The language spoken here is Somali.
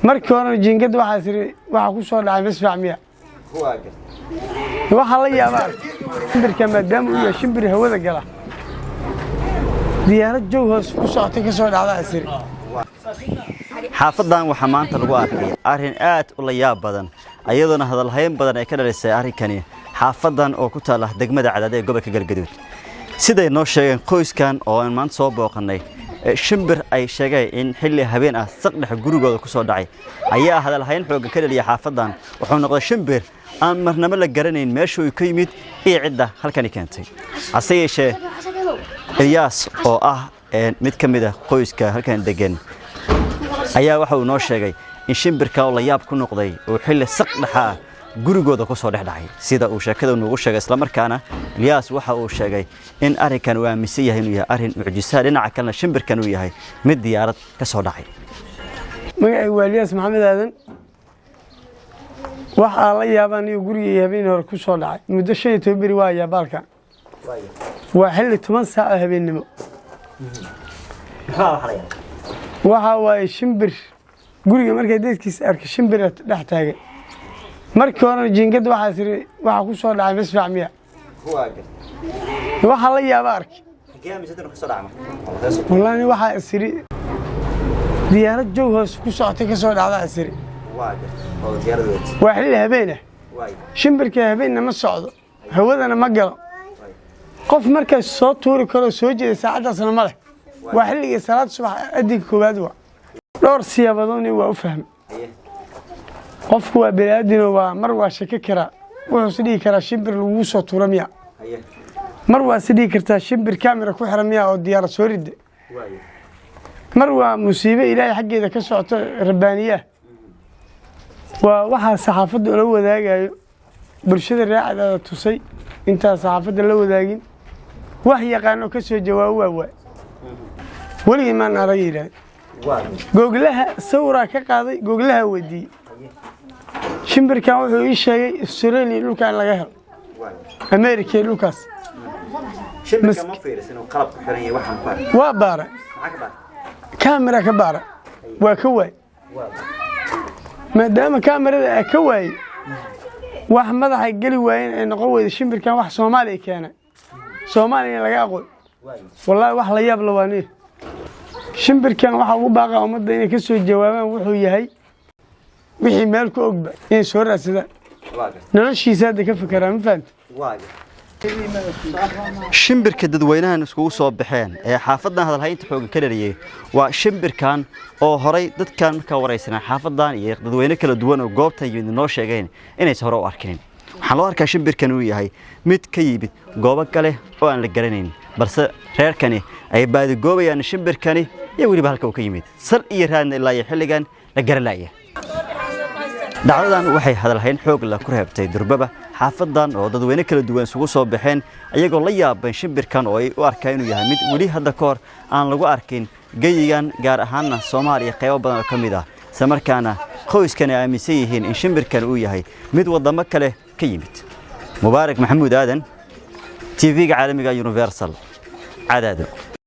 markii hore jiingad waxa siri waxa ku soo dhacay masfac miya waxa la yaabaa shimbirka maadaama uu yahay shimbir hawada gala diyaarad joog hoos ku socotay ka soo dhacda siri xaafadan waxa maanta lagu arkay arin aad u la yaab badan ayadoo hadal hayn badan ay ka dhalisay arrinkani xaafadan oo ku taala degmada Cadaad ee gobolka Galgaduud siday noo sheegeen qoyskan oo aan maanta soo booqanay shimbir ay sheegay in xilli habeen ah saqdhex gurigooda ku soo dhacay ayaa hadal hayn xoog ka dhaliyay xaafadan wuxuu noqday shimbir aan marnaba la garanayn meesha uu ka yimid iyo cidda halkan keentay asayeeshe Ilyas oo ah mid ka mid ah qoyska halkan degan ayaa waxa uu noo sheegay in shimbirka oo la yaab ku noqday oo xilli saqdhexa gurigooda ku soo dhacay sida uu sheekada noogu sheegay isla markaana Ilyas waxa uu sheegay in arrinkan uu aaminsan yahay inuu yahay arrin mucjiso dhinaca kale shimbirkan uu yahay mid diyaarad ka soo dhacay magacay waa Ilyas Maxamed Aadan waxa la yaabaan inuu guriga habeen hore ku soo dhacay muddo 15 bari waa yaabalka waa xilli 10 saac habeenimo waxa waa shimbir guriga markay dadkiis arkay shimbir dhex taagay markii hore jiingad waxa siri waxa ku soo dhacay masfac miya waxa la yaabaa arkay wallahi waxa siri diyaarad joog hoos ku socotay ka soo dhacda siri waa xilli habeen ah shimbirka habeenna ma socdo hawadana ma galo qof markay soo tuuri karo soo jeeday saacadaasna ma leh waa xilliga salaad subax adig koobaad waa dhowr siyaabadoon waa u fahmay qofku waa bini'aadin waa mar waa shaki kara wuxuu sidii kara shimbir lagu soo tuuramiya mar waa sidii kartaa shimbir kamera ku xiramiya oo diyaar soo rid mar waa musiibo ilaahay xageeda ka socoto rabbaaniya waa waxa saxaafadda la wadaagayo bulshada raacada tusay inta saxaafadda la wadaagin wax yaqaan oo ka soo jawaabo waa wali ma aragay googlaha sawira ka qaaday googlaha wadii shimbirkan wuxuu ii sheegay Australia dhulkan laga helo America dhulkaas shimbirka ma fiirsan inuu qalab ku xiran yahay waxan far waa baara kamera ka baara waa ka waay maadaama kamerada ay ka waay wax madaxa gali waayeen ay noqon weyday shimbirkan wax Soomaaliya keenay Soomaaliya laga aqoon wallahi wax la yaab lawaani shimbirkan waxa uu baaqa ummadda inay ka soo jawaabaan wuxuu yahay wixii meel ku ogba in soo raasada noloshiisa ka fikiraan ma fahamtay shimbirka dadweynahan iskugu soo baxeen ee xaafadan hadal haynta xoog ka dhaliyay waa shimbirkan oo horay dadkan ka wareysanaa xaafadan iyo dadweyne kala duwan oo goobtan yimid noo sheegeen inay hore u arkeen waxaan loo arkaa shimbirkan uu yahay mid ka yimid goobo kale oo aan la garanayn balse reerkani ay baadi goobayaan shimbirkani iyo waliba halka uu ka yimid sar iyo raadna ilaa xilligan la garanayo dacwadan waxay hadal hayn xoog la ku reebtay durbaba xaafadan oo dadweyne kala duwan isugu soo baxeen ayagoo la yaabay shimbirkan oo ay u arkay inuu yahay mid wali hadda ka hor aan lagu arkin geeyigan gaar ahaan Soomaaliya qaybo badan oo kamid ah isla markaana qoyskan ay aaminsan yihiin in shimbirkan uu yahay mid wadamo kale ka yimid Mubaarak Maxamuud Aadan TV-ga caalamiga Universal Cadaad